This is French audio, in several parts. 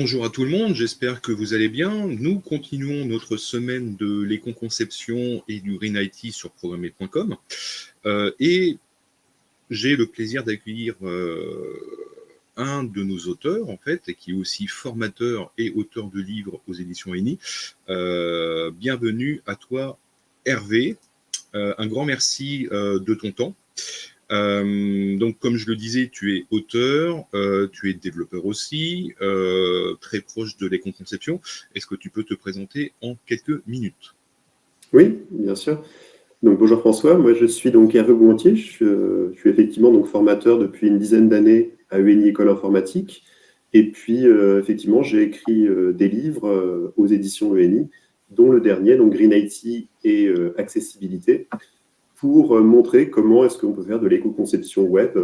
Bonjour à tout le monde, j'espère que vous allez bien. Nous continuons notre semaine de l'éco-conception et du Green IT sur programmer.com. Et j'ai le plaisir d'accueillir un de nos auteurs, en fait, et qui est aussi formateur et auteur de livres aux éditions ENI. Bienvenue à toi, Hervé. Un grand merci de ton temps. Donc, comme je le disais, tu es auteur, tu es développeur aussi, très proche de l'éco-conception. Est-ce que tu peux te présenter en quelques minutes? Oui, bien sûr. Donc, bonjour François, moi je suis donc Hervé Boumontier, je suis effectivement donc formateur depuis une dizaine d'années à ENI École Informatique. Et puis, effectivement, j'ai écrit des livres aux éditions ENI, dont le dernier, donc Green IT et Accessibilité, pour montrer comment est-ce qu'on peut faire de l'éco-conception web,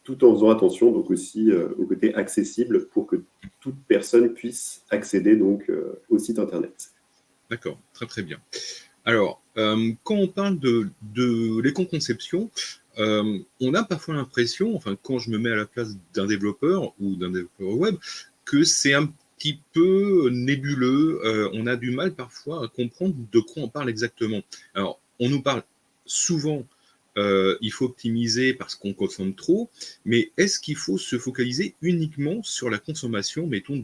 tout en faisant attention donc aussi au côté accessible pour que toute personne puisse accéder donc au site internet. D'accord, très très bien. Alors, quand on parle de l'éco-conception, on a parfois l'impression, enfin quand je me mets à la place d'un développeur ou d'un développeur web, que c'est un petit peu nébuleux, on a du mal parfois à comprendre de quoi on parle exactement. Alors, on nous parle souvent, il faut optimiser parce qu'on consomme trop, mais est-ce qu'il faut se focaliser uniquement sur la consommation, mettons,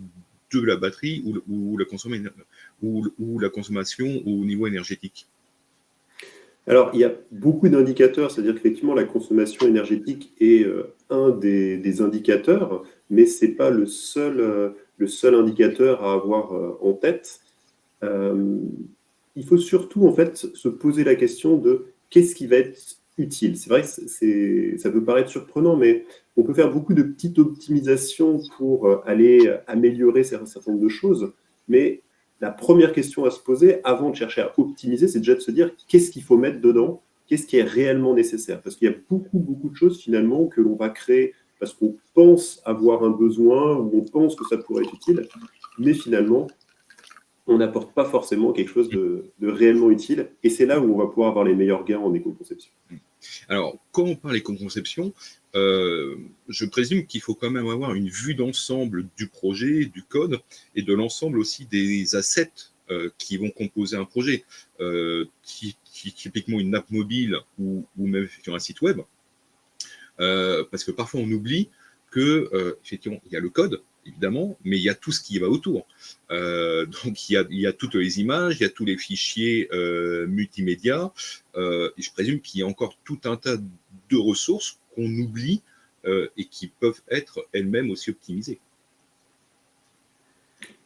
de la batterie ou la consommation au niveau énergétique? Alors, il y a beaucoup d'indicateurs, c'est-à-dire qu'effectivement, la consommation énergétique est un des indicateurs, mais ce n'est pas le seul indicateur à avoir en tête. Euh, il faut surtout, en fait, se poser la question de qu'est-ce qui va être utile. C'est vrai que ça peut paraître surprenant, mais on peut faire beaucoup de petites optimisations pour aller améliorer un certain nombre de choses, mais la première question à se poser avant de chercher à optimiser, c'est déjà de se dire qu'est-ce qu'il faut mettre dedans, qu'est-ce qui est réellement nécessaire. Parce qu'il y a beaucoup de choses finalement que l'on va créer parce qu'on pense avoir un besoin ou on pense que ça pourrait être utile, mais finalement, on n'apporte pas forcément quelque chose de réellement utile. Et c'est là où on va pouvoir avoir les meilleurs gains en éco-conception. Alors, quand on parle éco-conception, je présume qu'il faut quand même avoir une vue d'ensemble du projet, du code, et de l'ensemble aussi des assets qui vont composer un projet. Typiquement une app mobile ou même sur un site web. Parce que parfois on oublie que effectivement il y a le code évidemment, mais il y a tout ce qui va autour. Donc il y a toutes les images, il y a tous les fichiers multimédia, et je présume qu'il y a encore tout un tas de ressources qu'on oublie et qui peuvent être elles-mêmes aussi optimisées.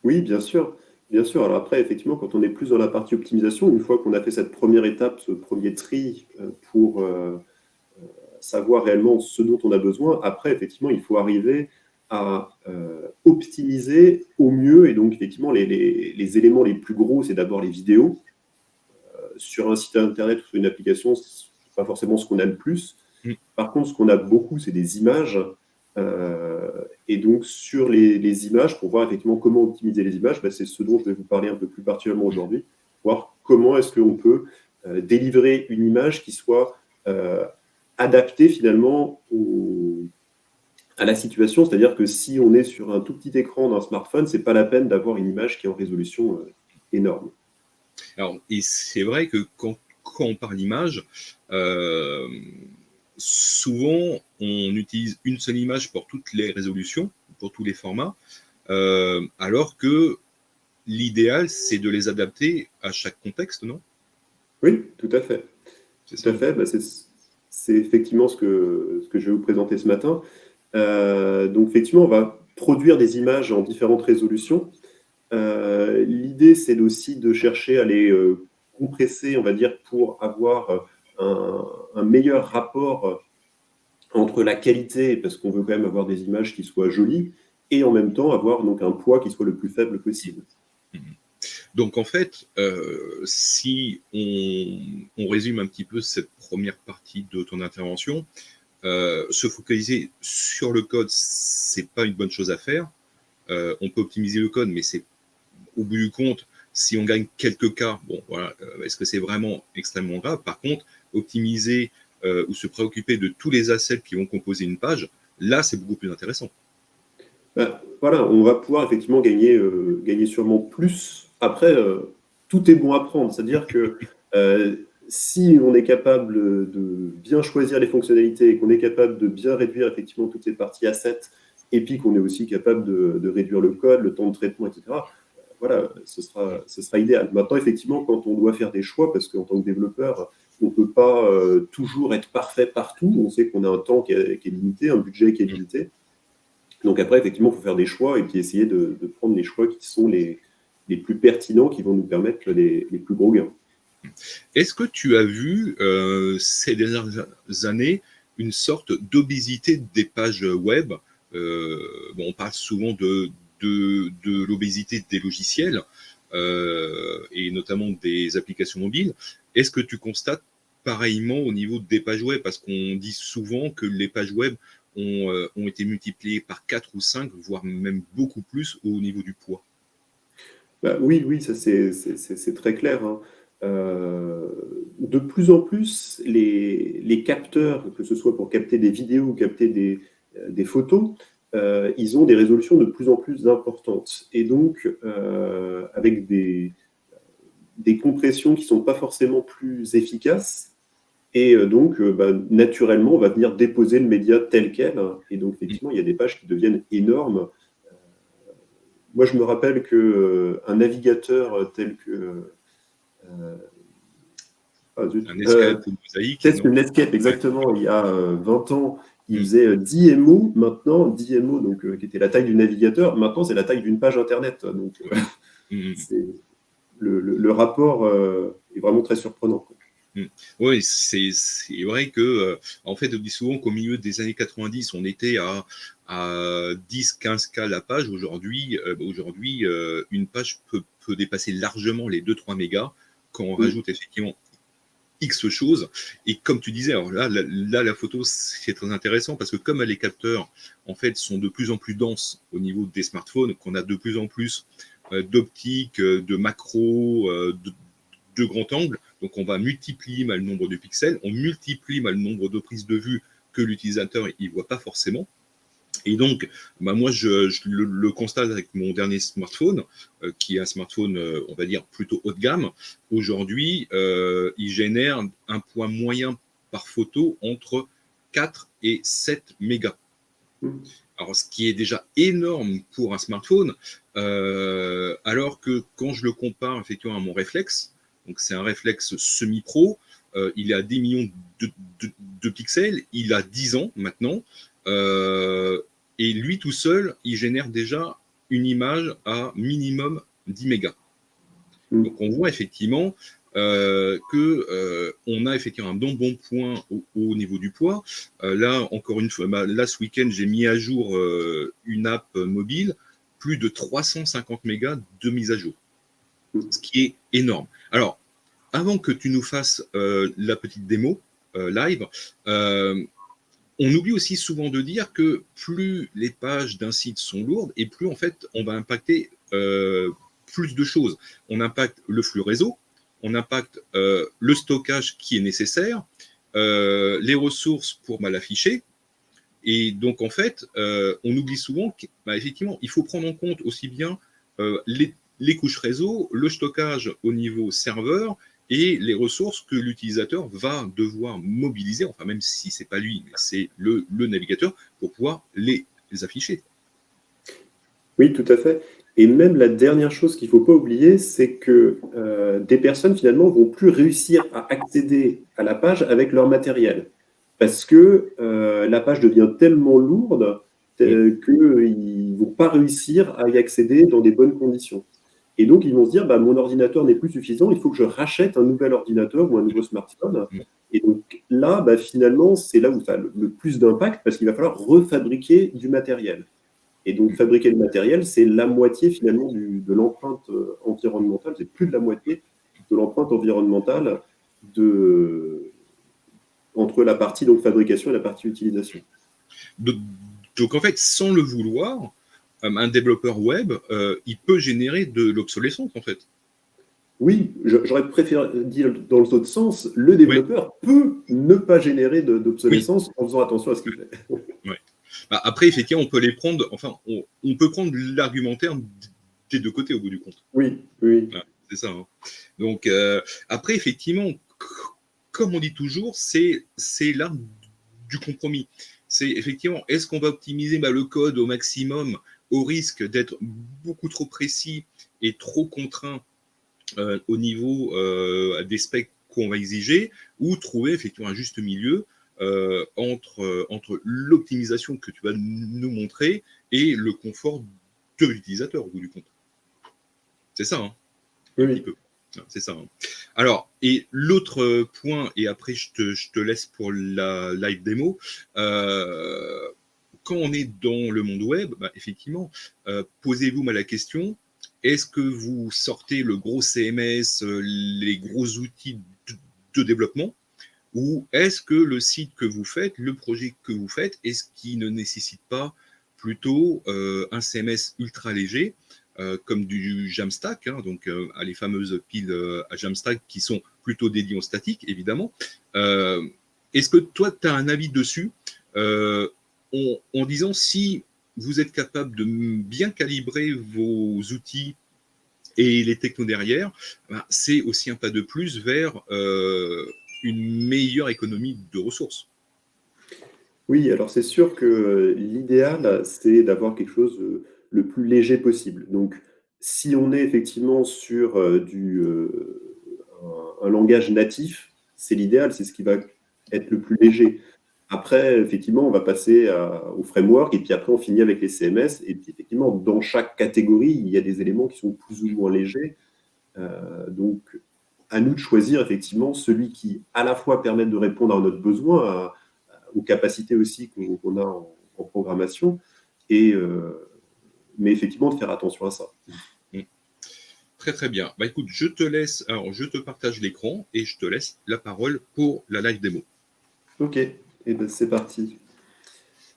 Oui, bien sûr. Bien sûr. Alors après, effectivement, quand on est plus dans la partie optimisation, une fois qu'on a fait cette première étape, ce premier tri pour savoir réellement ce dont on a besoin, après, effectivement, il faut arriver à optimiser au mieux. Et donc, effectivement, les éléments les plus gros, c'est d'abord les vidéos. Sur un site internet ou sur une application, ce n'est pas forcément ce qu'on a le plus. Par contre, ce qu'on a beaucoup, c'est des images. Et donc, sur les images, pour voir effectivement comment optimiser les images, c'est ce dont je vais vous parler un peu plus particulièrement aujourd'hui, voir comment est-ce qu'on peut délivrer une image qui soit adaptée finalement à la situation. C'est-à-dire que si on est sur un tout petit écran d'un smartphone, ce n'est pas la peine d'avoir une image qui est en résolution énorme. Alors, et c'est vrai que quand on parle d'image, souvent on utilise une seule image pour toutes les résolutions, pour tous les formats, alors que l'idéal c'est de les adapter à chaque contexte, non? Oui, tout à fait. C'est Tout ça. à fait. C'est effectivement ce que je vais vous présenter ce matin. Donc, effectivement, on va produire des images en différentes résolutions. L'idée, c'est aussi de chercher à les compresser, on va dire, pour avoir un meilleur rapport entre la qualité, parce qu'on veut quand même avoir des images qui soient jolies, et en même temps avoir donc un poids qui soit le plus faible possible. Donc en fait, si on résume un petit peu cette première partie de ton intervention, se focaliser sur le code, c'est pas une bonne chose à faire. On peut optimiser le code, mais c'est au bout du compte, si on gagne quelques cas, bon voilà, est-ce que c'est vraiment extrêmement grave? Par contre, optimiser ou se préoccuper de tous les assets qui vont composer une page, là c'est beaucoup plus intéressant. Voilà, on va pouvoir effectivement gagner sûrement plus. Après, tout est bon à prendre. C'est-à-dire que si on est capable de bien choisir les fonctionnalités et qu'on est capable de bien réduire effectivement toutes ces parties assets, et puis qu'on est aussi capable de réduire le code, le temps de traitement, etc., voilà, ce sera idéal. Maintenant, effectivement, quand on doit faire des choix, parce qu'en tant que développeur, on ne peut pas toujours être parfait partout. On sait qu'on a un temps qui est limité, un budget qui est limité. Donc après, effectivement, il faut faire des choix et puis essayer de prendre les choix qui sont les plus pertinents, qui vont nous permettre les plus gros gains. Est-ce que tu as vu ces dernières années une sorte d'obésité des pages web? On parle souvent de l'obésité des logiciels et notamment des applications mobiles. Est-ce que tu constates pareillement au niveau des pages web? Parce qu'on dit souvent que les pages web ont été multipliées par 4 ou 5, voire même beaucoup plus au niveau du poids. Oui, ça c'est très clair, hein. De plus en plus, les capteurs, que ce soit pour capter des vidéos ou capter des photos, ils ont des résolutions de plus en plus importantes. Et donc, avec des compressions qui ne sont pas forcément plus efficaces. Et donc, naturellement, on va venir déposer le média tel quel. Et donc, effectivement, il y a des pages qui deviennent énormes. Moi, je me rappelle qu'un navigateur tel que... un Netscape ou Mosaic. Peut-être que Netscape, exactement, il y a 20 ans, il faisait 10 MO. Maintenant, 10 MO, donc, qui était la taille du navigateur, maintenant, c'est la taille d'une page Internet. Donc, le rapport est vraiment très surprenant, quoi. Oui, c'est vrai que, en fait, on dit souvent qu'au milieu des années 90, on était à 10-15K la page. Aujourd'hui, une page peut dépasser largement les 2-3 mégas quand on rajoute effectivement X choses. Et comme tu disais, alors là, la photo, c'est très intéressant parce que comme les capteurs, en fait, sont de plus en plus denses au niveau des smartphones, qu'on a de plus en plus d'optiques, de macros, de grand angle, donc on va multiplier le nombre de pixels, on multiplie le nombre de prises de vue que l'utilisateur ne voit pas forcément. Et donc, moi, je le constate avec mon dernier smartphone, qui est un smartphone, on va dire, plutôt haut de gamme. Aujourd'hui, il génère un poids moyen par photo entre 4 et 7 mégas. Alors, ce qui est déjà énorme pour un smartphone, alors que quand je le compare effectivement à mon réflexe, donc c'est un réflexe semi-pro, il a des millions de pixels, il a 10 ans maintenant, et lui tout seul, il génère déjà une image à minimum 10 mégas. Donc on voit effectivement qu'on a effectivement un bon point au niveau du poids. Là, encore une fois, là ce week-end, j'ai mis à jour une app mobile, plus de 350 mégas de mise à jour, ce qui est énorme. Alors, avant que tu nous fasses la petite démo live, on oublie aussi souvent de dire que plus les pages d'un site sont lourdes et plus en fait on va impacter plus de choses. On impacte le flux réseau, on impacte le stockage qui est nécessaire, les ressources pour mal afficher. Et donc en fait, on oublie souvent qu'effectivement, il faut prendre en compte aussi bien les couches réseau, le stockage au niveau serveur et les ressources que l'utilisateur va devoir mobiliser, enfin même si c'est pas lui, mais c'est le navigateur, pour pouvoir les afficher. Oui, tout à fait. Et même la dernière chose qu'il ne faut pas oublier, c'est que des personnes finalement vont plus réussir à accéder à la page avec leur matériel. Parce que la page devient tellement lourde qu'ils ne vont pas réussir à y accéder dans des bonnes conditions. Et donc, ils vont se dire, mon ordinateur n'est plus suffisant, il faut que je rachète un nouvel ordinateur ou un nouveau smartphone. Et donc là, finalement, c'est là où ça a le plus d'impact parce qu'il va falloir refabriquer du matériel. Et donc, fabriquer le matériel, c'est la moitié finalement de l'empreinte environnementale, c'est plus de la moitié de l'empreinte environnementale entre la partie donc, fabrication et la partie utilisation. Donc en fait, sans le vouloir, un développeur web, il peut générer de l'obsolescence en fait. Oui, j'aurais préféré dire dans l'autre sens, le développeur peut ne pas générer d'obsolescence en faisant attention à ce qu'il fait. Après, effectivement, on peut les prendre, enfin, on peut prendre l'argumentaire des deux côtés au bout du compte. Oui, oui. Voilà, c'est ça. Hein. Donc, après, effectivement, comme on dit toujours, c'est l'art du compromis. C'est effectivement, est-ce qu'on va optimiser le code au maximum au risque d'être beaucoup trop précis et trop contraint au niveau des specs qu'on va exiger, ou trouver effectivement un juste milieu entre l'optimisation que tu vas nous montrer et le confort de l'utilisateur au bout du compte. C'est ça, hein, Oui, un petit peu. C'est ça. Hein. Alors, et l'autre point, et après je te laisse pour la live démo, quand on est dans le monde web, effectivement, posez-vous la question, est-ce que vous sortez le gros CMS, les gros outils de développement, ou est-ce que le site que vous faites, le projet que vous faites, est-ce qu'il ne nécessite pas plutôt un CMS ultra léger, comme du Jamstack, hein, donc les fameuses piles à Jamstack qui sont plutôt dédiées au statique, évidemment. Est-ce que toi, tu as un avis dessus en disant si vous êtes capable de bien calibrer vos outils et les technos derrière, c'est aussi un pas de plus vers une meilleure économie de ressources. Oui, alors c'est sûr que l'idéal, c'est d'avoir quelque chose le plus léger possible. Donc, si on est effectivement sur un langage natif, c'est l'idéal, c'est ce qui va être le plus léger. Après, effectivement, on va passer au framework et puis après, on finit avec les CMS. Et puis, effectivement, dans chaque catégorie, il y a des éléments qui sont plus ou moins légers. Donc, à nous de choisir effectivement celui qui, à la fois, permet de répondre à notre besoin, aux capacités aussi qu'on a en programmation, mais effectivement de faire attention à ça. Très très bien. Écoute, je te partage l'écran et je te laisse la parole pour la live démo. Ok, et c'est parti.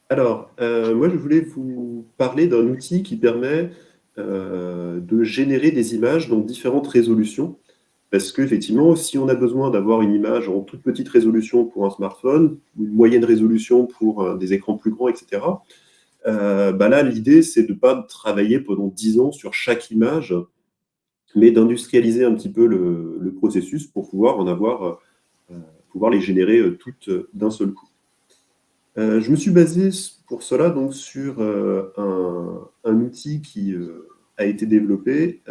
Alors, moi je voulais vous parler d'un outil qui permet de générer des images dans différentes résolutions. Parce qu'effectivement, si on a besoin d'avoir une image en toute petite résolution pour un smartphone, une moyenne résolution pour des écrans plus grands, etc., là, l'idée, c'est de ne pas travailler pendant 10 ans sur chaque image, mais d'industrialiser un petit peu le processus pour pouvoir pouvoir les générer toutes d'un seul coup. Je me suis basé pour cela donc sur un outil qui a été développé,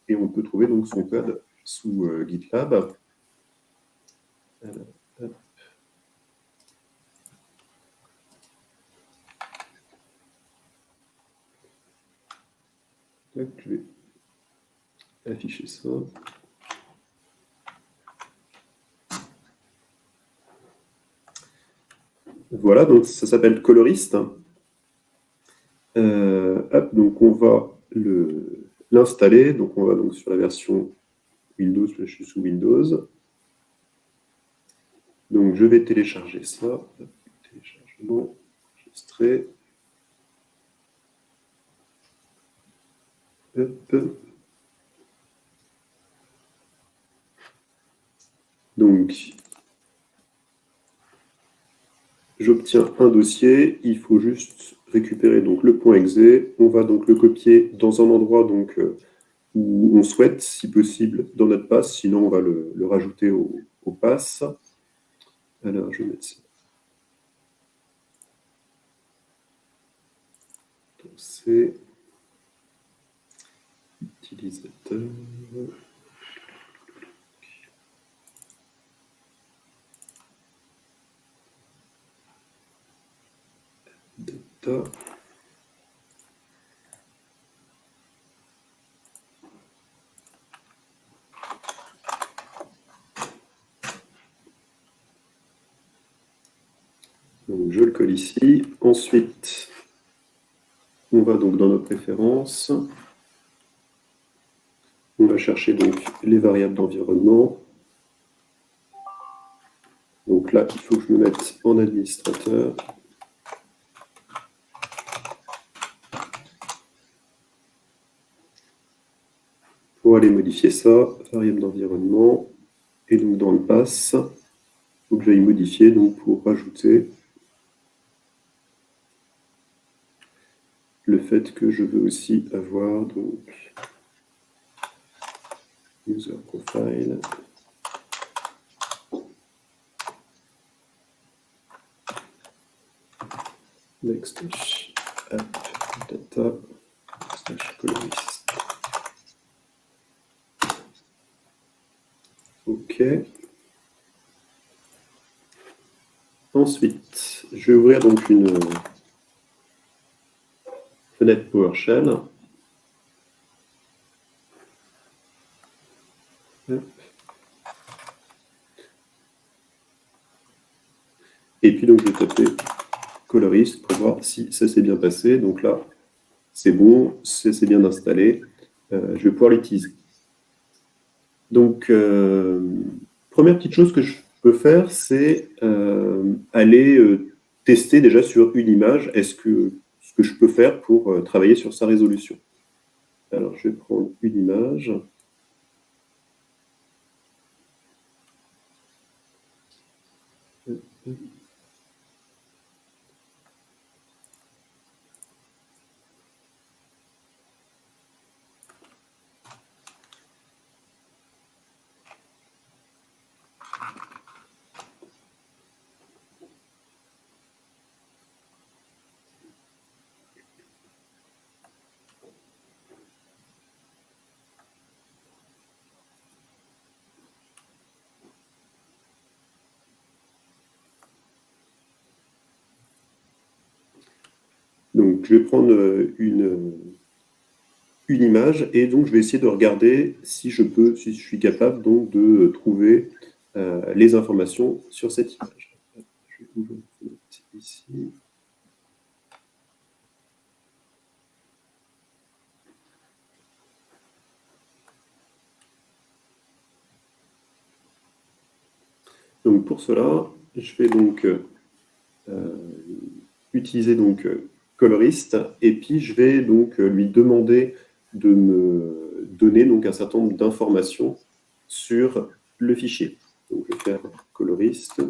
et on peut trouver donc son code sous GitLab. Alors, je vais afficher ça. Voilà, donc ça s'appelle Colorist. Donc on va l'installer. Donc on va donc sur la version Windows, je suis sous Windows. Donc je vais télécharger ça. Téléchargement, enregistrer. Donc j'obtiens un dossier, il faut juste récupérer donc le .exe, on va donc le copier dans un endroit donc, où on souhaite, si possible, dans notre pass, sinon on va le rajouter au pass. Alors je vais mettre ça. Donc c'est utilisateur. Data. Donc je le colle ici. Ensuite, on va donc dans nos préférences. On va chercher donc les variables d'environnement. Donc là, il faut que je me mette en administrateur. Pour aller modifier ça, variable d'environnement. Et donc dans le pass, il faut que j'aille modifier donc pour rajouter le fait que je veux aussi avoir donc user profile. Next app data colorist. OK. Ensuite, je vais ouvrir donc une fenêtre PowerShell. Et puis donc je vais taper colorist pour voir si ça s'est bien passé. Donc là, c'est bon, c'est bien installé. Je vais pouvoir l'utiliser. Donc, première petite chose que je peux faire, c'est aller tester déjà sur une image, ce que je peux faire pour travailler sur sa résolution. Alors, je vais prendre une image. Donc, je vais prendre une image et donc je vais essayer de regarder si je suis capable donc de trouver les informations sur cette image. Je vais ouvrir une fenêtre ici. Donc pour cela, je vais donc utiliser donc colorist et puis je vais donc lui demander de me donner donc un certain nombre d'informations sur le fichier. Donc je vais faire colorist.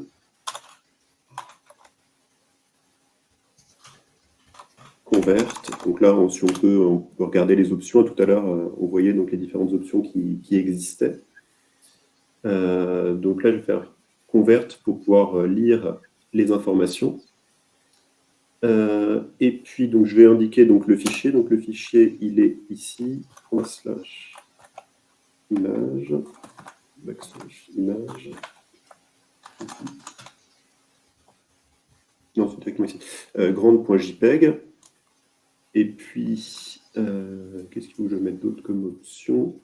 Convert. Donc là, si on peut regarder les options. Tout à l'heure, on voyait donc les différentes options qui existaient. Donc là, je vais faire convert pour pouvoir lire les informations. Et puis, donc, je vais indiquer donc, le fichier. Donc, le fichier, il est ici, /image, /image. Non, c'est directement ici. Grande.jpeg. Et puis, qu'est-ce qu'il faut que je mette d'autre comme option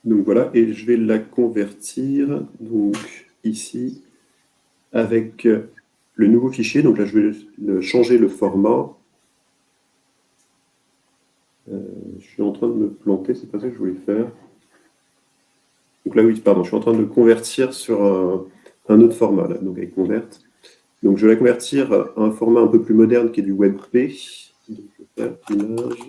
donc voilà, et je vais la convertir donc ici avec le nouveau fichier. Donc là, je vais changer le format. Je suis en train de me planter, c'est pas ça que je voulais faire. Donc là, oui, pardon, je suis en train de convertir sur un autre format, là, donc avec convert. Donc je vais la convertir à un format un peu plus moderne qui est du WebP. Donc je vais faire image.webp.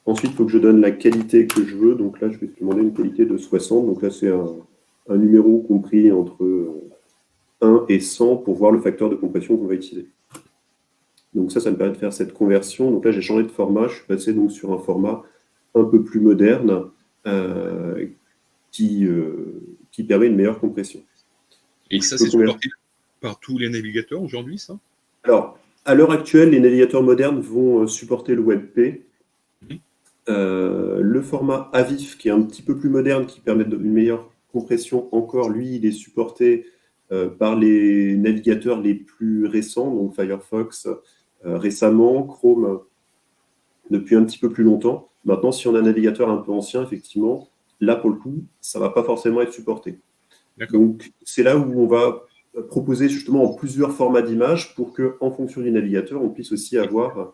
Ensuite, il faut que je donne la qualité que je veux. Donc là, je vais demander une qualité de 60. Donc là, c'est un numéro compris entre 1 et 100 pour voir le facteur de compression qu'on va utiliser. Donc ça me permet de faire cette conversion. Donc là, j'ai changé de format. Je suis passé donc sur un format un peu plus moderne qui permet une meilleure compression. Et ça, c'est supporté par tous les navigateurs aujourd'hui, ça? Alors, à l'heure actuelle, les navigateurs modernes vont supporter le WebP. Le format AVIF, qui est un petit peu plus moderne, qui permet une meilleure compression encore, lui, il est supporté par les navigateurs les plus récents, donc Firefox récemment, Chrome depuis un petit peu plus longtemps. Maintenant, si on a un navigateur un peu ancien, effectivement, là, pour le coup, ça ne va pas forcément être supporté. Donc, c'est là où on va proposer justement en plusieurs formats d'images pour qu'en fonction du navigateur, on puisse aussi avoir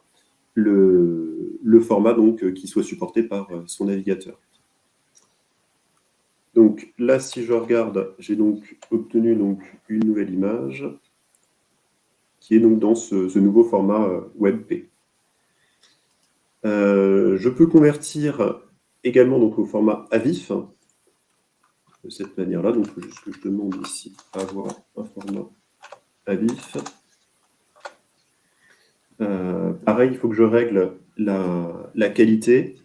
le format donc, qui soit supporté par son navigateur. Donc là, si je regarde, j'ai donc obtenu donc, une nouvelle image qui est donc dans ce nouveau format WebP. Je peux convertir également donc, au format AVIF, de cette manière-là. Donc, il faut juste que je demande ici avoir un format AVIF. Pareil, il faut que je règle la qualité.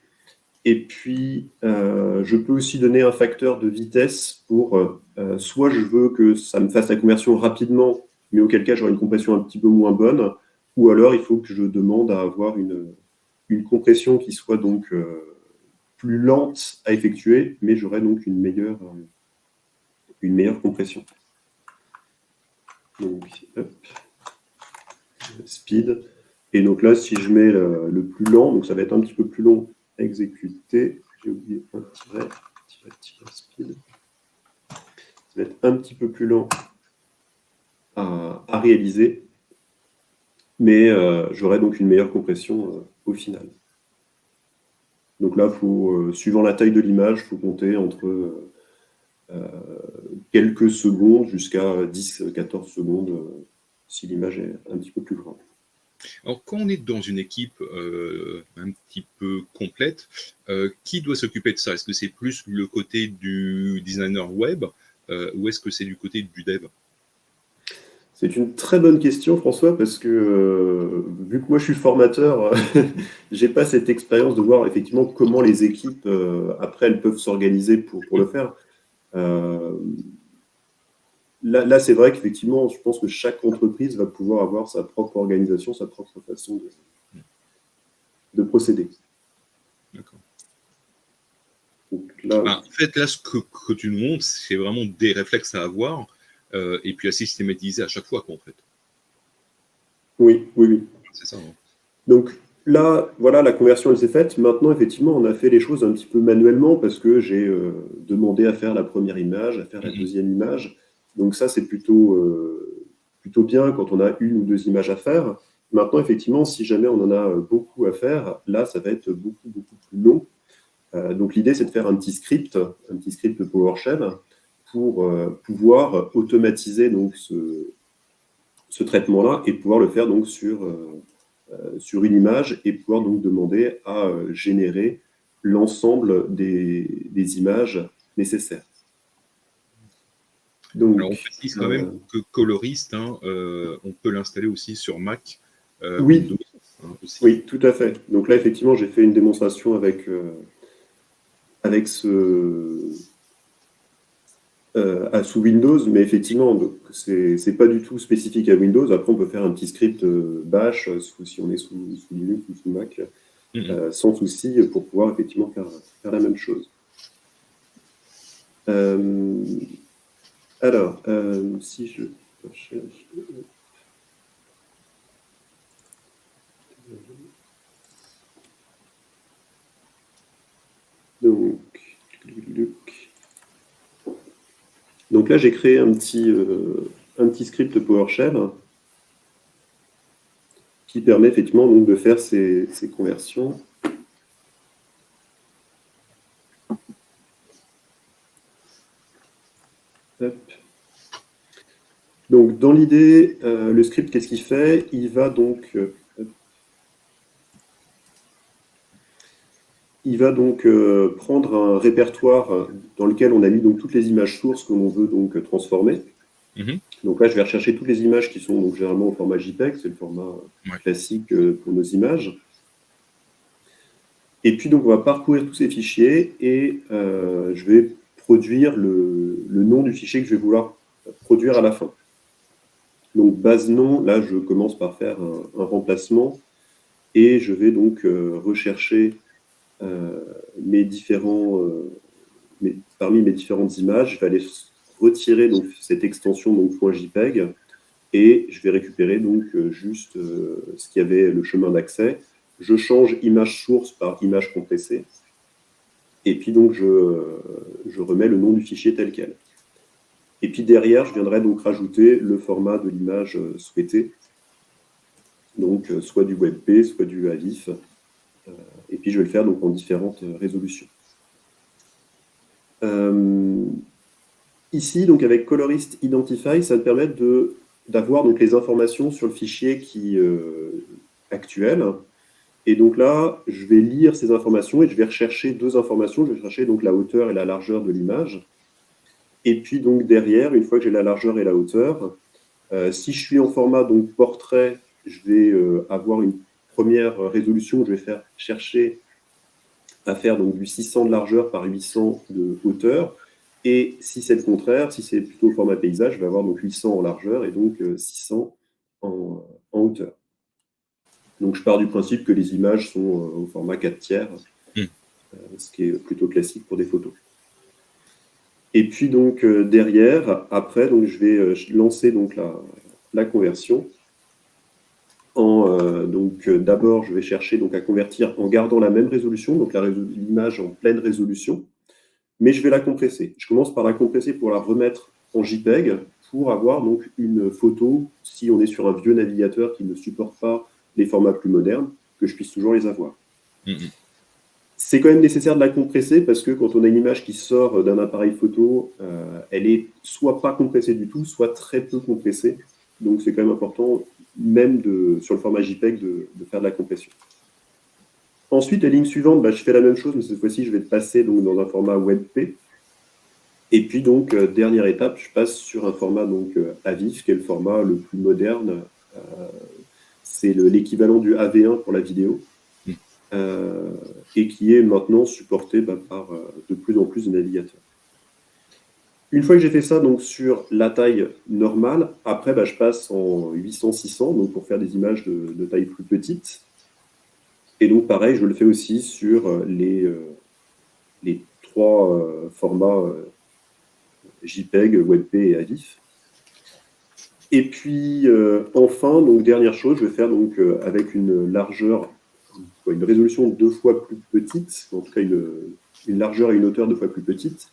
Et puis, je peux aussi donner un facteur de vitesse pour, soit je veux que ça me fasse la conversion rapidement, mais auquel cas j'aurai une compression un petit peu moins bonne, ou alors il faut que je demande à avoir une compression qui soit donc plus lente à effectuer, mais j'aurai donc une meilleure compression. Donc, hop, speed. Et donc là, si je mets le plus lent, donc ça va être un petit peu plus long à exécuter. J'ai oublié un tiret, speed. Ça va être un petit peu plus lent à réaliser, mais j'aurai donc une meilleure compression au final. Donc là, suivant la taille de l'image, il faut compter entre quelques secondes jusqu'à 10-14 secondes si l'image est un petit peu plus grande. Alors, quand on est dans une équipe un petit peu complète, qui doit s'occuper de ça? Est-ce que c'est plus le côté du designer web ou est-ce que c'est du côté du dev? C'est une très bonne question, François, parce que vu que moi je suis formateur, j'ai pas cette expérience de voir effectivement comment les équipes après elles peuvent s'organiser pour le faire. Là, c'est vrai qu'effectivement, je pense que chaque entreprise va pouvoir avoir sa propre organisation, sa propre façon de procéder. D'accord. Donc là, En fait, là, ce que tu nous montres, c'est vraiment des réflexes à avoir et puis à systématiser à chaque fois, quoi, en fait. oui. C'est ça. Hein. Donc là, voilà, la conversion, elle s'est faite. Maintenant, effectivement, on a fait les choses un petit peu manuellement parce que j'ai demandé à faire la première image, à faire la deuxième image. Donc ça, c'est plutôt bien quand on a une ou deux images à faire. Maintenant, effectivement, si jamais on en a beaucoup à faire, là, ça va être beaucoup plus long. Donc l'idée, c'est de faire un petit script PowerShell pour pouvoir automatiser donc ce traitement-là et pouvoir le faire donc sur une image et pouvoir donc demander à générer l'ensemble des images nécessaires. Donc, alors, on précise quand même que Colorist, hein, on peut l'installer aussi sur Mac, oui, Windows. Hein, aussi. Oui, tout à fait. Donc là, effectivement, j'ai fait une démonstration avec sous Windows, mais effectivement, c'est pas du tout spécifique à Windows. Après, on peut faire un petit script Bash si on est sous Linux ou sous Mac, sans souci, pour pouvoir effectivement faire la même chose. Alors, si je cherche... Donc là, j'ai créé un petit script PowerShell qui permet effectivement donc, de faire ces conversions. Hop. Donc, dans l'idée, le script, qu'est-ce qu'il fait? Il va donc prendre un répertoire dans lequel on a mis donc toutes les images sources que l'on veut donc transformer. Donc là, je vais rechercher toutes les images qui sont donc généralement au format JPEG, c'est le format classique pour nos images. Et puis donc on va parcourir tous ces fichiers et je vais produire le nom du fichier que je vais vouloir produire à la fin. Donc base nom, là je commence par faire un remplacement et je vais donc rechercher parmi mes différentes images, je vais aller retirer donc cette extension donc .jpeg et je vais récupérer donc juste ce qui avait le chemin d'accès. Je change image source par image compressée et puis donc je remets le nom du fichier tel quel. Et puis derrière, je viendrai donc rajouter le format de l'image souhaitée, donc soit du WebP, soit du AVIF. Et puis je vais le faire donc en différentes résolutions. Ici, donc avec Colorist Identify, ça me permet d'avoir donc les informations sur le fichier actuel. Et donc là, je vais lire ces informations et je vais rechercher deux informations. Je vais chercher donc la hauteur et la largeur de l'image. Et puis donc derrière, une fois que j'ai la largeur et la hauteur, si je suis en format donc portrait, je vais avoir une première résolution. Je vais chercher à faire donc du 600 de largeur par 800 de hauteur. Et si c'est le contraire, si c'est plutôt au format paysage, je vais avoir donc 800 en largeur et donc 600 en hauteur. Donc je pars du principe que les images sont au format 4/3, ce qui est plutôt classique pour des photos. Et puis donc derrière, après, donc, je vais lancer donc la conversion. D'abord, je vais chercher donc à convertir en gardant la même résolution, donc l'image en pleine résolution, mais je vais la compresser. Je commence par la compresser pour la remettre en JPEG pour avoir donc une photo, si on est sur un vieux navigateur qui ne supporte pas les formats plus modernes, que je puisse toujours les avoir. C'est quand même nécessaire de la compresser parce que quand on a une image qui sort d'un appareil photo, elle est soit pas compressée du tout, soit très peu compressée. Donc c'est quand même important, même sur le format JPEG, de faire de la compression. Ensuite, la ligne suivante, je fais la même chose, mais cette fois-ci, je vais passer donc, dans un format WebP. Et puis donc, dernière étape, je passe sur un format donc, AVIF, qui est le format le plus moderne. C'est l'équivalent du AV1 pour la vidéo. Et qui est maintenant supporté par de plus en plus de navigateurs. Une fois que j'ai fait ça donc, sur la taille normale, après je passe en 800-600 donc pour faire des images de taille plus petite. Et donc pareil, je le fais aussi sur les trois formats JPEG, WebP et AVIF. Et puis enfin, donc dernière chose, je vais faire donc avec une largeur, une résolution 2 fois plus petite, en tout cas une largeur et une hauteur 2 fois plus petite.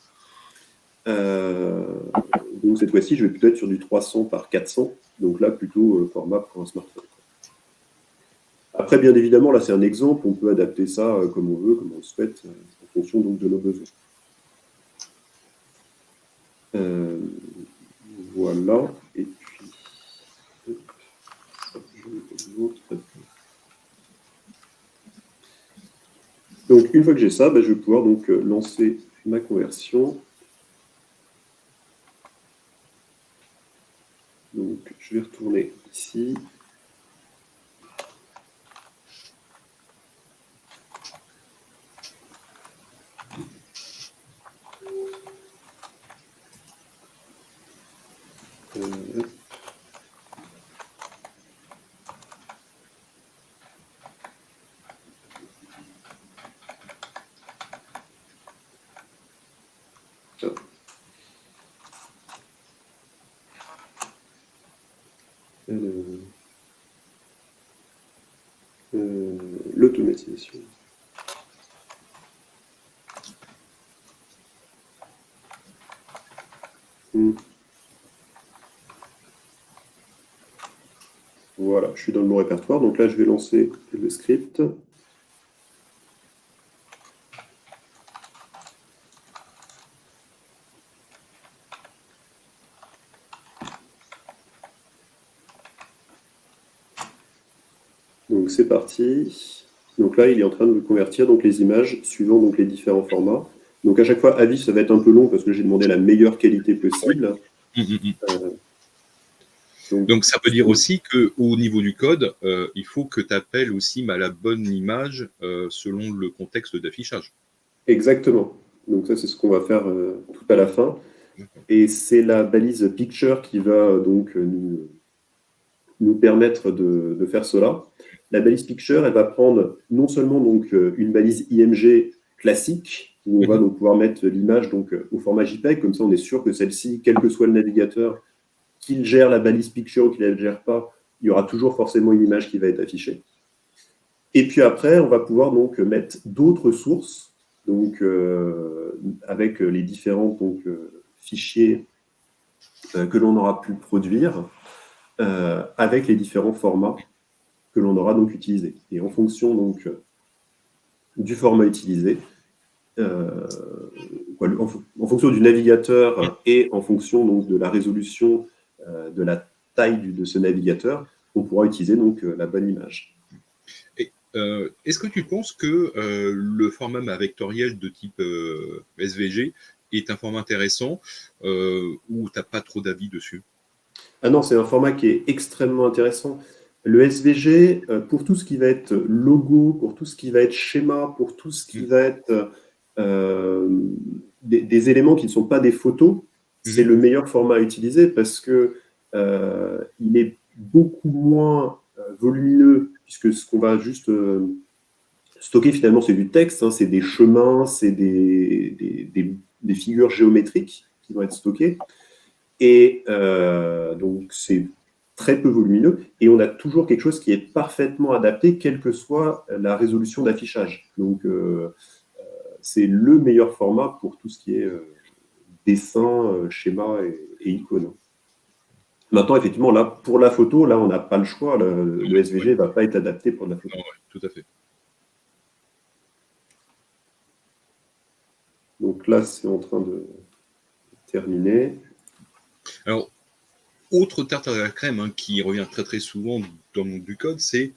Donc cette fois-ci, je vais plutôt être sur du 300 par 400, donc là plutôt format pour un smartphone. Après, bien évidemment, là c'est un exemple, on peut adapter ça comme on veut, comme on le souhaite, en fonction donc de nos besoins. Voilà, et puis donc une fois que j'ai ça, je vais pouvoir donc lancer ma conversion. Donc je vais retourner ici. L'automatisation. Voilà, je suis dans le bon répertoire. Donc là, je vais lancer le script. Donc c'est parti. Donc là, il est en train de convertir donc, les images suivant donc, les différents formats. Donc à chaque fois, AVIF, ça va être un peu long parce que j'ai demandé la meilleure qualité possible. Donc ça veut dire aussi qu'au niveau du code, il faut que tu appelles aussi la bonne image selon le contexte d'affichage. Exactement. Donc ça, c'est ce qu'on va faire tout à la fin. Et c'est la balise picture qui va donc nous permettre de faire cela. La balise picture, elle va prendre non seulement donc, une balise IMG classique, où on va donc pouvoir mettre l'image donc, au format JPEG, comme ça on est sûr que celle-ci, quel que soit le navigateur, qu'il gère la balise picture ou qu'il ne la gère pas, il y aura toujours forcément une image qui va être affichée. Et puis après, on va pouvoir donc mettre d'autres sources, donc, avec les différents donc, fichiers que l'on aura pu produire, avec les différents formats que l'on aura donc utilisés. Et en fonction donc, du format utilisé, en fonction du navigateur et en fonction donc, de la résolution de la taille de ce navigateur, on pourra utiliser donc la bonne image. Est-ce que tu penses que le format vectoriel de type SVG est un format intéressant ou tu n'as pas trop d'avis dessus? Ah non, c'est un format qui est extrêmement intéressant. Le SVG, pour tout ce qui va être logo, pour tout ce qui va être schéma, pour tout ce qui va être des éléments qui ne sont pas des photos, c'est le meilleur format à utiliser parce que il est beaucoup moins volumineux, puisque ce qu'on va juste stocker finalement, c'est du texte, hein, c'est des chemins, c'est des figures géométriques qui vont être stockées. Et donc, c'est très peu volumineux. Et on a toujours quelque chose qui est parfaitement adapté, quelle que soit la résolution d'affichage. Donc, c'est le meilleur format pour tout ce qui est dessin, schéma et icône. Maintenant, effectivement, là, pour la photo, là, on n'a pas le choix. Le SVG ne va pas être adapté pour de la photo. Non, ouais, tout à fait. Donc là, c'est en train de terminer. Alors, autre tarte à la crème hein, qui revient très très souvent dans le monde du code, c'est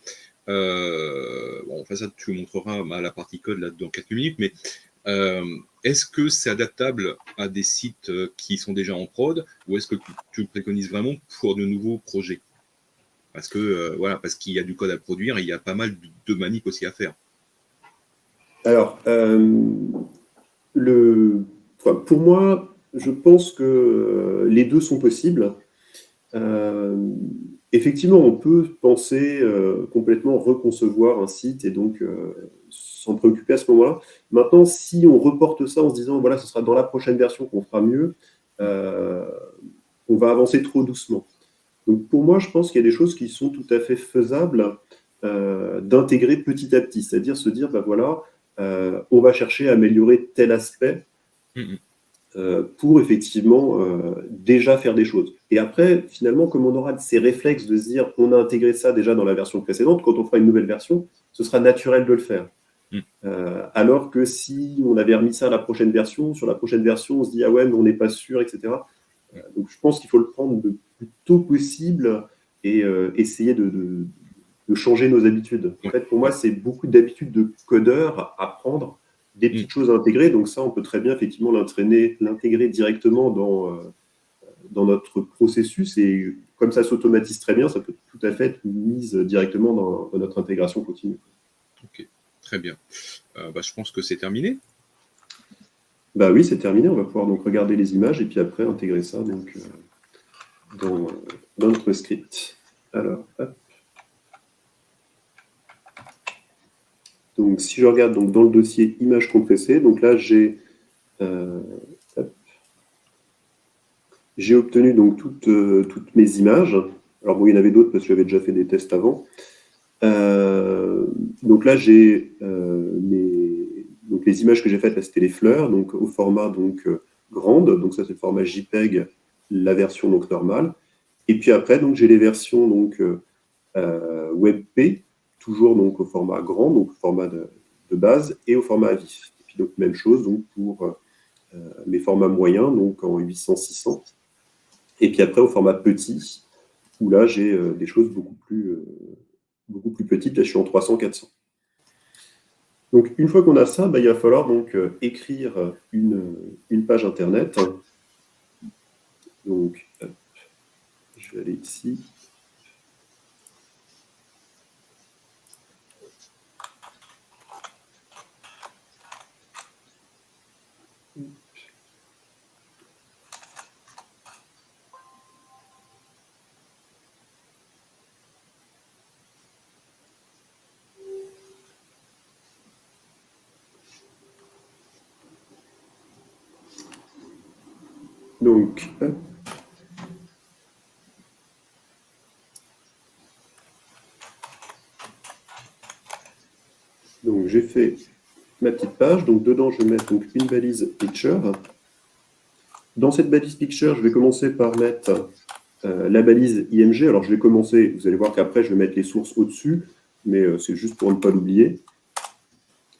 bon, enfin ça tu montreras à la partie code là dans quelques minutes, mais est-ce que c'est adaptable à des sites qui sont déjà en prod ou est-ce que tu le préconises vraiment pour de nouveaux projets? Parce que voilà, parce qu'il y a du code à produire et il y a pas mal de manips aussi à faire. Alors, pour moi, je pense que les deux sont possibles. Effectivement, on peut penser complètement reconcevoir un site et donc s'en préoccuper à ce moment-là. Maintenant, si on reporte ça en se disant, voilà, ce sera dans la prochaine version qu'on fera mieux, on va avancer trop doucement. Donc pour moi, je pense qu'il y a des choses qui sont tout à fait faisables d'intégrer petit à petit, c'est-à-dire se dire, ben voilà, on va chercher à améliorer tel aspect pour effectivement déjà faire des choses. Et après, finalement, comme on aura ces réflexes de se dire, on a intégré ça déjà dans la version précédente, quand on fera une nouvelle version, ce sera naturel de le faire. Alors que si on avait remis ça à la prochaine version, sur la prochaine version, on se dit, ah ouais, mais on n'est pas sûr, etc. Donc je pense qu'il faut le prendre le plus tôt possible et essayer de changer nos habitudes. En fait, pour moi, c'est beaucoup d'habitudes de codeur à prendre, des petites choses à intégrer. Donc ça, on peut très bien effectivement l'intégrer directement dans notre processus et comme ça s'automatise très bien, ça peut tout à fait être mis directement dans notre intégration continue. Ok, très bien. Je pense que c'est terminé. Bah oui, c'est terminé. On va pouvoir donc regarder les images et puis après intégrer ça donc, dans notre script. Alors, hop. Donc, si je regarde donc, dans le dossier images compressées, donc là, j'ai obtenu donc toutes mes images. Alors, bon, il y en avait d'autres parce que j'avais déjà fait des tests avant. Donc là, j'ai donc les images que j'ai faites, là, c'était les fleurs, donc au format donc, grande. Donc ça, c'est le format JPEG, la version donc, normale. Et puis après, donc j'ai les versions donc, WebP, toujours donc, au format grand, donc au format de base, et au format à vif. Et puis donc même chose donc, pour mes formats moyens, donc en 800-600. Et puis après, au format petit, où là, j'ai des choses beaucoup plus petites. Là, je suis en 300-400. Donc, une fois qu'on a ça, il va falloir donc écrire une page Internet. Donc, je vais aller ici. Donc, j'ai fait ma petite page. Donc, dedans, je vais mettre donc, une balise picture. Dans cette balise picture, je vais commencer par mettre la balise IMG. Alors, je vais commencer, vous allez voir qu'après, je vais mettre les sources au-dessus, mais c'est juste pour ne pas l'oublier.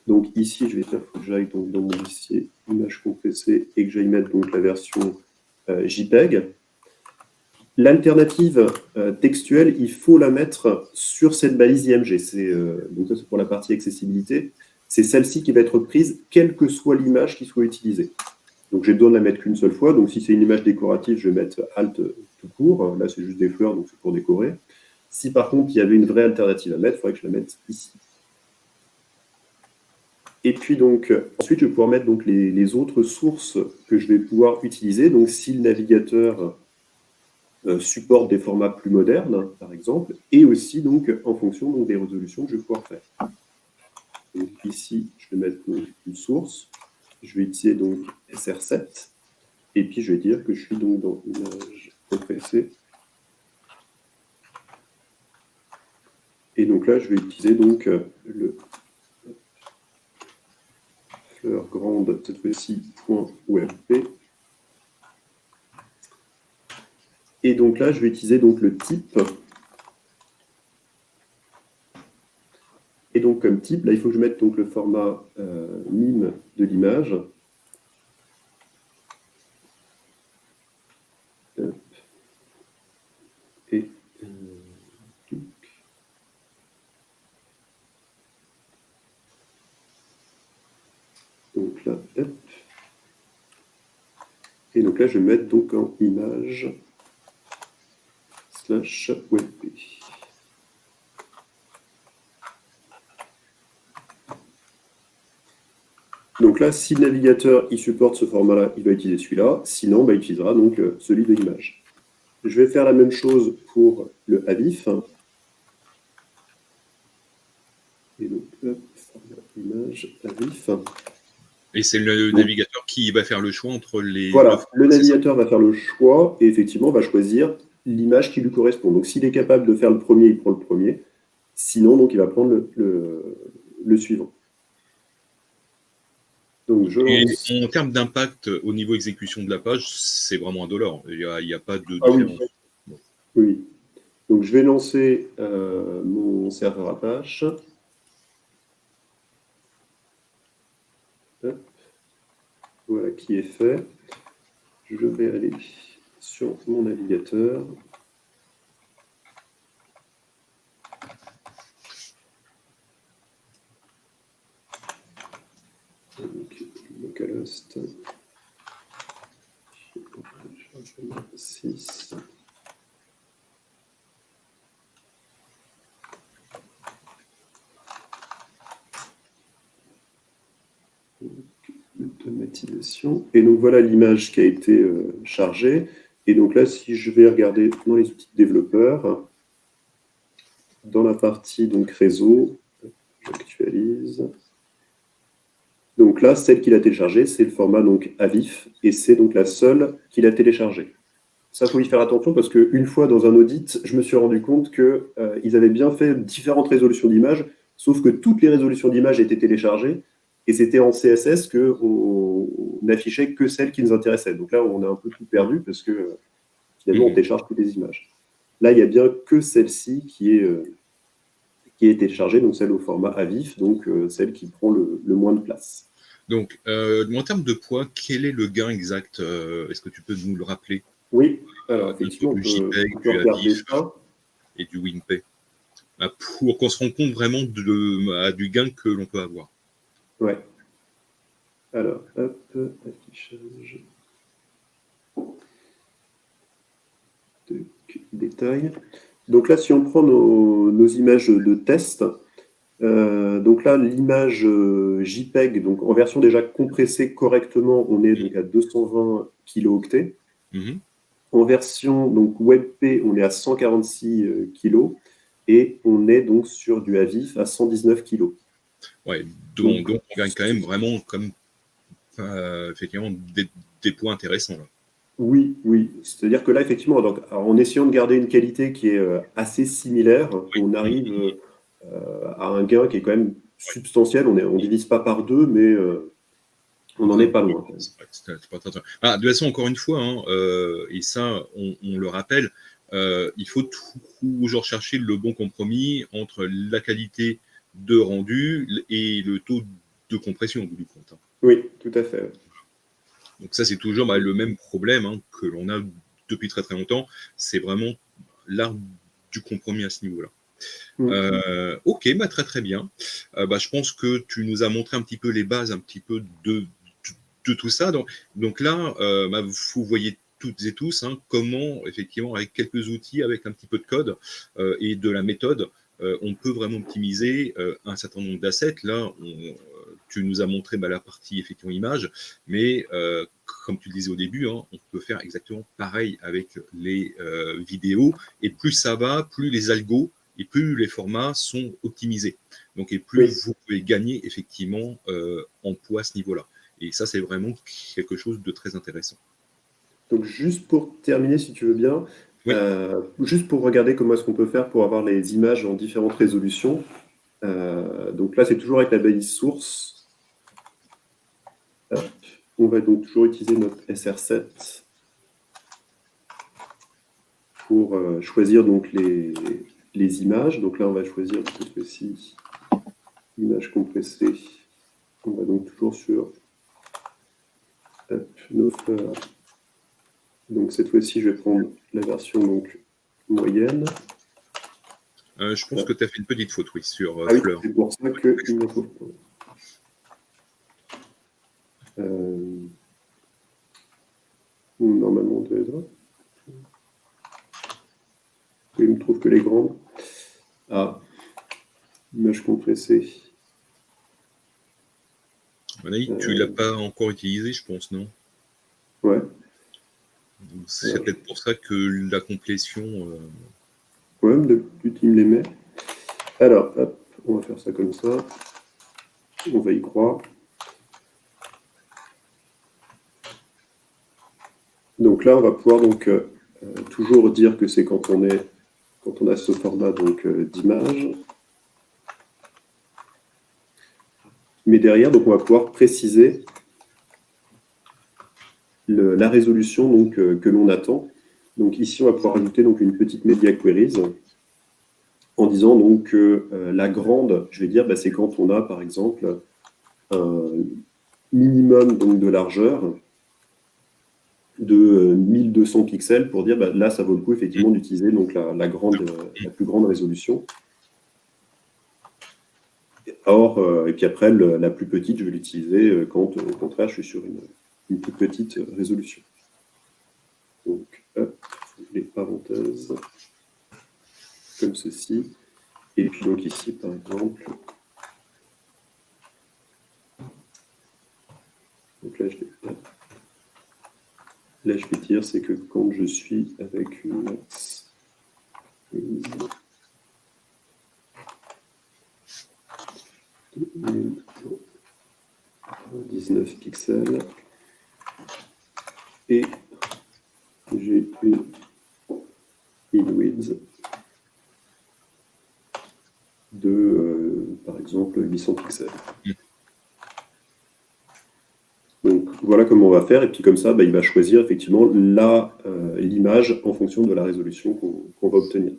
Donc, ici, je vais faire que j'aille dans mon dossier image compressée et que j'aille mettre donc, la version JPEG. l'alternative textuelle, il faut la mettre sur cette balise IMG. Donc ça, c'est pour la partie accessibilité. C'est celle-ci qui va être prise, quelle que soit l'image qui soit utilisée. Donc j'ai besoin de la mettre qu'une seule fois. Donc si c'est une image décorative, je vais mettre Alt tout court. Là, c'est juste des fleurs, donc c'est pour décorer. Si par contre, il y avait une vraie alternative à mettre, il faudrait que je la mette ici. Et puis donc, ensuite, je vais pouvoir mettre donc, les autres sources que je vais pouvoir utiliser. Donc si le navigateur supporte des formats plus modernes, par exemple, et aussi donc en fonction donc, des résolutions que je vais pouvoir faire. Donc ici, je vais mettre donc, une source. Je vais utiliser donc SR7. Et puis, je vais dire que je suis donc dans image compressée. Et donc là, je vais utiliser donc le fleur grande, cette fois-ci, .webp. Et donc là, je vais utiliser donc le type. Et donc comme type, là, il faut que je mette donc le format mime de l'image. Et donc là, hop. Et donc là, je vais mettre donc en image /webp. Donc là, si le navigateur il supporte ce format-là, il va utiliser celui-là. Sinon, il utilisera donc celui de l'image. Je vais faire la même chose pour le AVIF. Et donc, format image, AVIF. Et c'est le navigateur qui va faire le choix entre les... Voilà, le navigateur va faire le choix et effectivement va choisir l'image qui lui correspond. Donc s'il est capable de faire le premier, il prend le premier. Sinon, donc, il va prendre le suivant. Donc, je lance. Et en termes d'impact au niveau exécution de la page, c'est vraiment indolore. Il n'y a pas de différence. Oui. Oui. Donc je vais lancer mon serveur Apache. Hop. Voilà qui est fait. Je vais aller sur mon navigateur. Donc, localhost 6. Automatisation. Et donc voilà l'image qui a été chargée. Et donc là, si je vais regarder dans les outils de développeurs, dans la partie donc réseau, j'actualise. Donc là, celle qu'il a téléchargée, c'est le format donc AVIF, et c'est donc la seule qu'il a téléchargée. Ça, il faut y faire attention parce qu'une fois dans un audit, je me suis rendu compte qu'ils avaient bien fait différentes résolutions d'images, sauf que toutes les résolutions d'images étaient téléchargées, et c'était en CSS qu'on n'affichait que celles qui nous intéressaient. Donc là, on a un peu tout perdu parce que finalement, on télécharge toutes les images. Là, il n'y a bien que celle-ci qui est téléchargée, donc celle au format AVIF, donc celle qui prend le moins de place. Donc, en termes de poids, quel est le gain exact? Est-ce que tu peux nous le rappeler? Oui, alors effectivement, du JPEG, on peut regarder ça. Et du WinPay, pour qu'on se rende compte vraiment du gain que l'on peut avoir. Ouais. Alors, hop, affichage. Détail. Donc là, si on prend nos images de test, donc là, l'image JPEG, donc en version déjà compressée correctement, on est donc à 220 kilooctets. En version donc WebP, on est à 146 kg et on est donc sur du AVIF à 119 kg. Ouais, donc on gagne quand même vraiment effectivement des points intéressants là. Oui, oui. C'est-à-dire que là, effectivement, donc, en essayant de garder une qualité qui est assez similaire, on arrive à un gain qui est quand même substantiel. On ne divise pas par deux, mais on n'en est pas loin. De toute façon, encore une fois, hein, et ça, on le rappelle, il faut toujours chercher le bon compromis entre la qualité de rendu et le taux de compression au bout du compte. Hein. Oui, tout à fait. Donc ça, c'est toujours le même problème que l'on a depuis très très longtemps. C'est vraiment l'art du compromis à ce niveau-là. Ok, très très bien. Je pense que tu nous as montré un petit peu les bases, un petit peu de tout ça. Donc là, vous voyez toutes et tous comment, effectivement, avec quelques outils, avec un petit peu de code et de la méthode, on peut vraiment optimiser un certain nombre d'assets. Là, tu nous as montré la partie effectivement image, mais comme tu le disais au début, on peut faire exactement pareil avec les vidéos. Et plus ça va, plus les algos et plus les formats sont optimisés. Donc, et plus vous pouvez gagner effectivement en poids à ce niveau-là. Et ça, c'est vraiment quelque chose de très intéressant. Donc, juste pour terminer, si tu veux bien, juste pour regarder comment est-ce qu'on peut faire pour avoir les images en différentes résolutions. Donc là, c'est toujours avec la balise source. On va donc toujours utiliser notre SR7 pour choisir donc les images. Donc là, on va choisir cette fois-ci image compressée. On va donc toujours sur notre. Donc cette fois-ci, je vais prendre la version donc moyenne. Je pense que tu as fait une petite faute, oui, sur oui, Fleur. c'est pour ça qu'il me faut. Normalement, on devrait être. Il me trouve que les grandes. Image compressée. Tu ne l'as pas encore utilisé, je pense, non? Ouais. C'est peut-être pour ça que la complétion... Ouais, d'habitude, il me les met. Alors, hop, on va faire ça comme ça. On va y croire. Donc là, on va pouvoir donc toujours dire que c'est quand on a ce format donc d'image. Mais derrière, donc on va pouvoir préciser la résolution donc que l'on attend. Donc ici, on va pouvoir ajouter donc une petite media queries en disant donc que la grande, je vais dire, c'est quand on a par exemple un minimum donc de largeur de 1200 pixels pour dire là, ça vaut le coup effectivement d'utiliser donc la plus grande résolution. Or, et puis après, la plus petite, je vais l'utiliser quand, au contraire, je suis sur une toute petite résolution. Donc, hop, les parenthèses, comme ceci. Et puis donc ici, par exemple, donc là, je vais dire, c'est que quand je suis avec une max 19 pixels et j'ai une width de, par exemple, 800 pixels. Donc voilà comment on va faire, et puis comme ça, il va choisir effectivement l'image en fonction de la résolution qu'on va obtenir.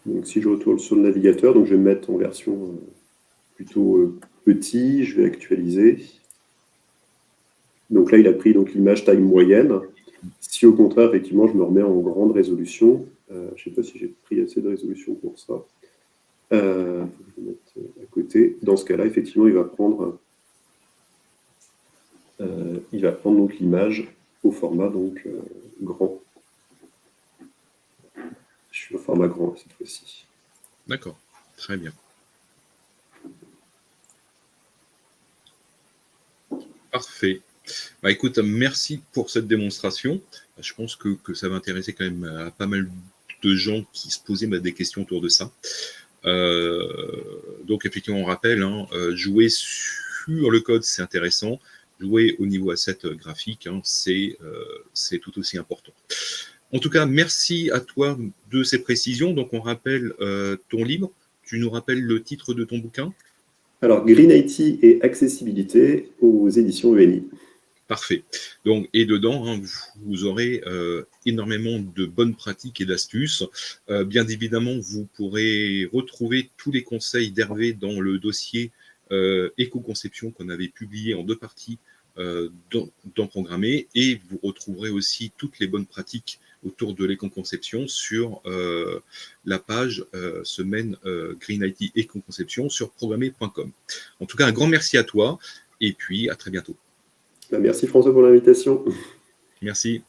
Donc si je retourne sur le navigateur, donc je vais me mettre en version plutôt petit, je vais actualiser. Donc là, il a pris l'image taille moyenne. Si au contraire, effectivement, je me remets en grande résolution, je ne sais pas si j'ai pris assez de résolution pour ça. Faut que je le mette à côté. Dans ce cas-là, effectivement, il va prendre donc l'image au format donc grand. Je suis au format grand cette fois-ci. D'accord, très bien. Parfait. Écoute, merci pour cette démonstration. Je pense que ça va intéresser quand même à pas mal de gens qui se posaient des questions autour de ça. Donc effectivement, on rappelle, jouer sur le code, c'est intéressant. Jouer au niveau asset graphique, c'est tout aussi important. En tout cas, merci à toi de ces précisions. Donc on rappelle ton livre. Tu nous rappelles le titre de ton bouquin? Alors, Green IT et accessibilité aux éditions ENI. Parfait. Donc, et dedans, vous aurez énormément de bonnes pratiques et d'astuces. Bien évidemment, vous pourrez retrouver tous les conseils d'Hervé dans le dossier éco-conception qu'on avait publié en 2 parties dans Programmer, et vous retrouverez aussi toutes les bonnes pratiques autour de l'éco-conception sur la page semaine Green IT éco-conception sur programmer.com. En tout cas, un grand merci à toi, et puis à très bientôt. Merci François pour l'invitation. Merci.